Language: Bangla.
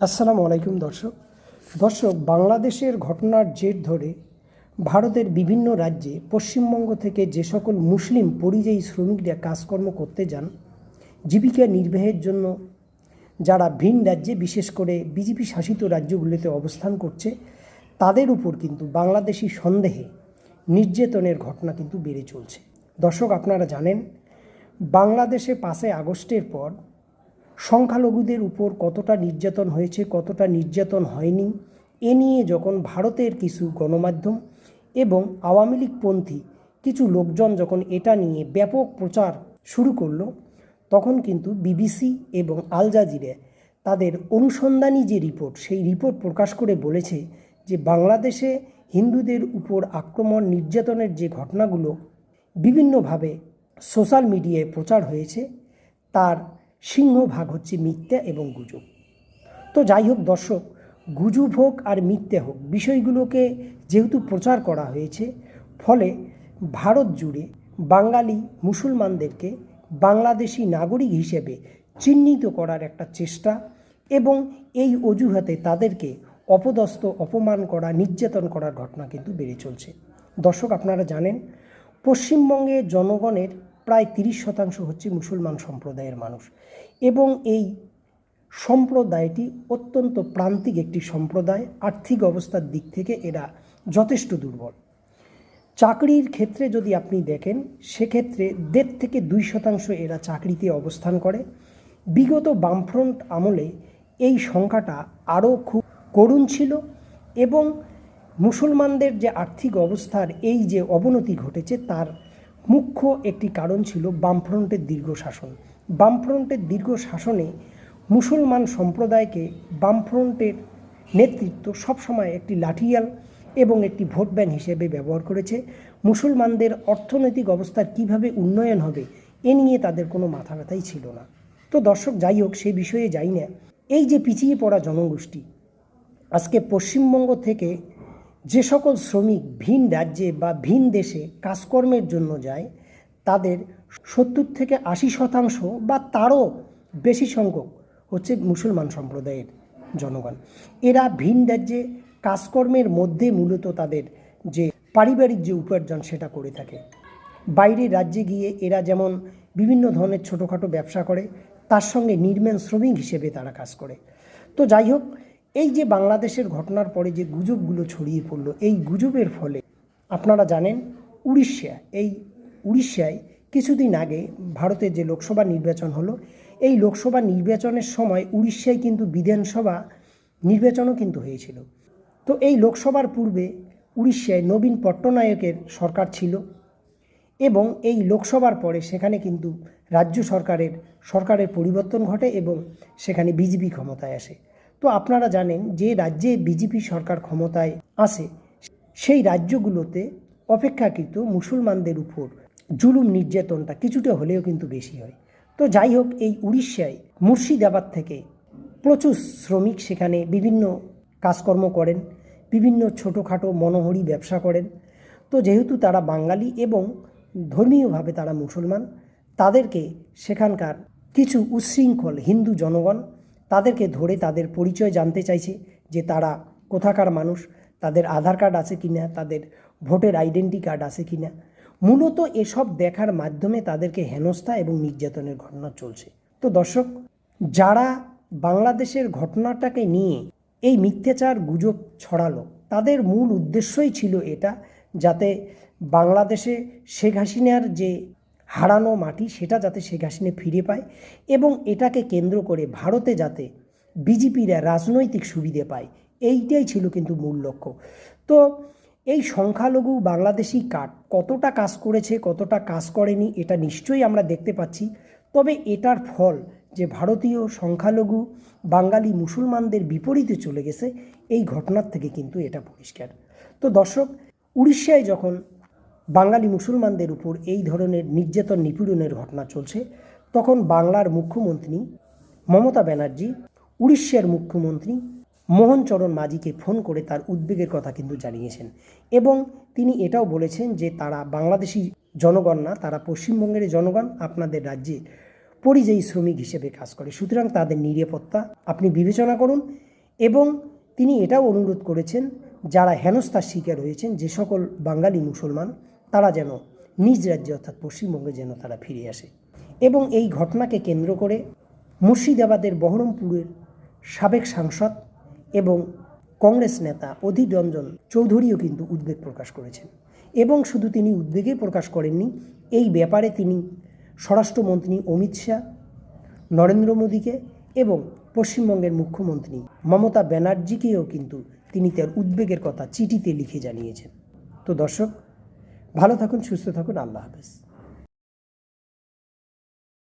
আসসালামু আলাইকুম দর্শক বাংলাদেশের ঘটনার জের ধরে ভারতের বিভিন্ন রাজ্যে পশ্চিমবঙ্গ থেকে যে সকল মুসলিম পরিযায়ী শ্রমিকরা কাজকর্ম করতে যান জীবিকা নির্বাহের জন্য, যারা ভিন রাজ্যে বিশেষ করে বিজেপি শাসিত রাজ্যগুলিতে অবস্থান করছে, তাদের উপর কিন্তু বাংলাদেশি সন্দেহে নির্যাতনের ঘটনা কিন্তু বেড়ে চলছে। দর্শক, আপনারা জানেন বাংলাদেশে 5 আগস্টের পর সংখ্যালঘুদের উপর কতটা নির্যাতন হয়েছে, কতটা নির্যাতন হয়নি, এ নিয়ে যখন ভারতের কিছু গণমাধ্যম এবং আওয়ামী লীগপন্থী কিছু লোকজন যখন এটা নিয়ে ব্যাপক প্রচার শুরু করলো, তখন কিন্তু বিবিসি এবং আল জাজিরা তাদের অনুসন্ধানী যে রিপোর্ট, সেই রিপোর্ট প্রকাশ করে বলেছে যে বাংলাদেশে হিন্দুদের উপর আক্রমণ নির্যাতনের যে ঘটনাগুলো বিভিন্নভাবে সোশ্যাল মিডিয়ায় প্রচার হয়েছে, তার সিংহভাগ হচ্ছে মিথ্যা এবং গুজব। তো যাই হোক দর্শক, গুজব হোক আর মিথ্যে হোক, বিষয়গুলোকে যেহেতু প্রচার করা হয়েছে, ফলে ভারত জুড়ে বাঙালি মুসলমানদেরকে বাংলাদেশি নাগরিক হিসেবে চিহ্নিত করার একটা চেষ্টা এবং এই অজুহাতে তাদেরকে অপদস্থ, অপমান করা, নির্যাতন করার ঘটনা কিন্তু বেড়ে চলছে। দর্শক, আপনারা জানেন পশ্চিমবঙ্গে জনগণের প্রায় 30% হচ্ছে মুসলমান সম্প্রদায়ের মানুষ এবং এই সম্প্রদায়টি অত্যন্ত প্রান্তিক একটি সম্প্রদায়। আর্থিক অবস্থার দিক থেকে এরা যথেষ্ট দুর্বল। চাকরির ক্ষেত্রে যদি আপনি দেখেন, সেক্ষেত্রে 1.5 থেকে 2% এরা চাকরিতে অবস্থান করে। বিগত বামফ্রন্ট আমলে এই সংখ্যাটা আরও খুব করুণ ছিল এবং মুসলমানদের যে আর্থিক অবস্থার এই যে অবনতি ঘটেছে, তার মুখ্য একটি কারণ ছিল বামফ্রন্টের দীর্ঘ শাসন। বামফ্রন্টের দীর্ঘ শাসনে মুসলমান সম্প্রদায়কে বামফ্রন্টের নেতৃত্ব সবসময় একটি লাঠিয়াল এবং একটি ভোট ব্যাংক হিসেবে ব্যবহার করেছে। মুসলমানদের অর্থনৈতিক অবস্থার কিভাবে উন্নয়ন হবে, এ নিয়ে তাদের কোনো মাথা ব্যথাই ছিল না। তো দর্শক, যাই হোক, সেই বিষয়ে যাই না। এই যে পিছিয়ে পড়া জনগোষ্ঠী আজকে পশ্চিমবঙ্গ থেকে যে সকল শ্রমিক ভিন রাজ্যে বা ভিন দেশে কাজকর্মের জন্য যায়, তাদের 70 থেকে 80% বা তারও বেশি সংখ্যক হচ্ছে মুসলমান সম্প্রদায়ের জনগণ। এরা ভিন রাজ্যে কাজকর্মের মধ্যে মূলত তাদের যে পারিবারিক যে উপার্জন সেটা করে থাকে। বাইরের রাজ্যে গিয়ে এরা যেমন বিভিন্ন ধরনের ছোটোখাটো ব্যবসা করে, তার সঙ্গে নির্মাণ শ্রমিক হিসেবে তারা কাজ করে। তো যাই হোক, এই যে বাংলাদেশের ঘটনার পরে যে গুজবগুলো ছড়িয়ে পড়লো, এই গুজবের ফলে আপনারা জানেন উড়িষ্যায় কিছুদিন আগে ভারতের যে লোকসভা নির্বাচন হলো, এই লোকসভা নির্বাচনের সময় উড়িষ্যায় কিন্তু বিধানসভা নির্বাচনও কিন্তু হয়েছিল। তো এই লোকসভার পূর্বে উড়িষ্যায় নবীন পট্টনায়কের সরকার ছিল এবং এই লোকসভার পরে সেখানে কিন্তু রাজ্য সরকারের পরিবর্তন ঘটে এবং সেখানে বিজেপি ক্ষমতায় আসে। তো আপনারা জানেন যে রাজ্যে বিজেপি সরকার ক্ষমতায় আসে, সেই রাজ্যগুলোতে অপেক্ষাকৃত মুসলমানদের উপর জুলুম নির্যাতনটা কিছুটা হলেও কিন্তু বেশি হয়। তো যাই হোক, এই উড়িষ্যায় মুর্শিদাবাদ থেকে প্রচুর শ্রমিক সেখানে বিভিন্ন কাজকর্ম করেন, বিভিন্ন ছোটোখাটো মনোহরি ব্যবসা করেন। তো যেহেতু তারা বাঙালি এবং ধর্মীয়ভাবে তারা মুসলমান, তাদেরকে সেখানকার কিছু উচ্ছৃঙ্খল হিন্দু জনগণ তাদেরকে ধরে তাদের পরিচয় জানতে চাইছে, যে তারা কোথাকার মানুষ, তাদের আধার কার্ড আছে কিনা, তাদের ভোটের আইডেন্টি কার্ড আছে কিনা। মূলত এসব দেখার মাধ্যমে তাদেরকে হেনস্থা এবং নির্যাতনের ঘটনা চলছে। তো দর্শক, যারা বাংলাদেশের ঘটনাটাকে নিয়ে এই মিথ্যাচার গুজব ছড়ালো, তাদের মূল উদ্দেশ্যই ছিল এটা, যাতে বাংলাদেশে শেখ হাসিনার যে হারানো মাটি, সেটা যাতে শেখ হাসিনা ফিরে পায় এবং এটাকে কেন্দ্র করে ভারতে যাতে বিজেপিরা রাজনৈতিক সুবিধে পায়, এইটাই ছিল কিন্তু মূল লক্ষ্য। তো এই সংখ্যালঘু বাংলাদেশি কার্ড কতটা কাজ করেছে, কতটা কাজ করেনি, এটা নিশ্চয়ই আমরা দেখতে পাচ্ছি। তবে এটার ফল যে ভারতীয় সংখ্যালঘু বাঙালি মুসলমানদের বিপরীতে চলে গেছে, এই ঘটনার থেকে কিন্তু এটা পরিষ্কার। তো দর্শক, উড়িষ্যায় যখন বাঙালি মুসলমানদের উপর এই ধরনের নির্যাতন নিপীড়নের ঘটনা চলছে, তখন বাংলার মুখ্যমন্ত্রী মমতা ব্যানার্জি উড়িষ্যার মুখ্যমন্ত্রী মোহন চরণ মাঝিকে ফোন করে তার উদ্বেগের কথা কিন্তু জানিয়েছেন এবং তিনি এটাও বলেছেন যে তারা বাংলাদেশি জনগণ না, তারা পশ্চিমবঙ্গের জনগণ, আপনাদের রাজ্যে পরিযায়ী শ্রমিক হিসেবে কাজ করে, সুতরাং তাদের নিরাপত্তা আপনি বিবেচনা করুন এবং তিনি এটাও অনুরোধ করেছেন যারা হেনস্থার শিকার হয়েছেন যে সকল বাঙালি মুসলমান তারা যেন নিজ রাজ্যে অর্থাৎ পশ্চিমবঙ্গে যেন তারা ফিরে আসে। এবং এই ঘটনাকে কেন্দ্র করে মুর্শিদাবাদের বহরমপুরের সাবেক সাংসদ এবং কংগ্রেস নেতা অধীর রঞ্জন চৌধুরীও কিন্তু উদ্বেগ প্রকাশ করেছেন। এবং শুধু তিনি উদ্বেগই প্রকাশ করেননি, এই ব্যাপারে তিনি স্বরাষ্ট্রমন্ত্রী অমিত শাহ, নরেন্দ্র মোদীকে এবং পশ্চিমবঙ্গের মুখ্যমন্ত্রী মমতা ব্যানার্জিকেও কিন্তু তিনি তার উদ্বেগের কথা চিঠিতে লিখে জানিয়েছেন। তো দর্শক, ভালো থাকুন, সুস্থ থাকুন, আল্লাহ হাফেজ।